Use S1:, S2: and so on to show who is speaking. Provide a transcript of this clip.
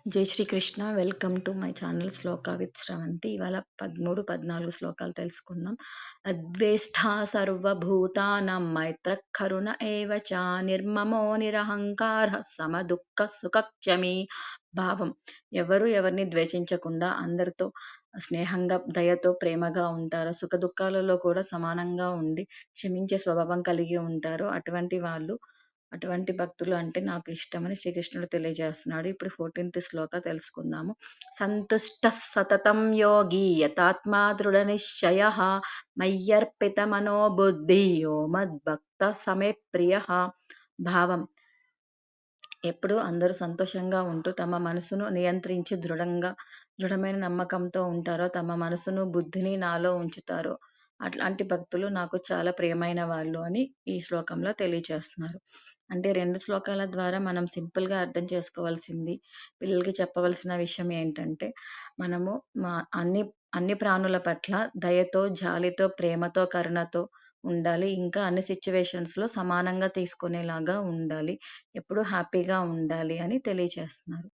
S1: జై Sri Krishna. Welcome to my channel Shloka with Sravanthi. ఇవాళ 13, 14 శ్లోకాలు తెలుసుకుందాం. అద్వేష్టా సర్వభూతానాం మైత్ర కరుణ ఏవ చ నిర్మమో నిరహంకార సమదుఃఖ సుఖక్షమి. భావం: ఎవరు ఎవరిని ద్వేషించకుండా అందరితో స్నేహంగా, దయతో, ప్రేమగా ఉంటారు. సుఖ దుఃఖాలలో కూడా సమానంగా ఉండి క్షమించే స్వభావం కలిగి ఉంటారు. అటువంటి భక్తులు అంటే నాకు ఇష్టమని శ్రీకృష్ణుడు తెలియజేస్తున్నాడు. ఇప్పుడు 14th శ్లోక తెలుసుకుందాము. సంతుష్టః సతతం యోగి యతాత్మా దృఢ నిశ్చయః మయ్యర్పిత మనోబుద్ధి యో మద్భక్త సమే ప్రియః. భావం: ఎప్పుడు అందరూ సంతోషంగా ఉంటూ తమ మనసును నియంత్రించి దృఢమైన నమ్మకంతో ఉంటారో, తమ మనసును, బుద్ధిని నాలో ఉంచుతారో అట్లాంటి భక్తులు నాకు చాలా ప్రియమైన వాళ్ళు అని ఈ శ్లోకంలో తెలియచేస్తున్నారు. అంటే 2 శ్లోకాల ద్వారా మనం సింపుల్‌గా అర్థం చేసుకోవాల్సింది, పిల్లలకి చెప్పవలసిన విషయం ఏంటంటే, మనము మా అన్ని అన్ని ప్రాణుల పట్ల దయతో, జాలితో, ప్రేమతో, కరుణతో ఉండాలి. ఇంకా అన్ని సిట్యుయేషన్స్‌లో సమానంగా తీసుకునేలాగా ఉండాలి. ఎప్పుడూ హ్యాపీగా ఉండాలి అని తెలియచేస్తున్నారు.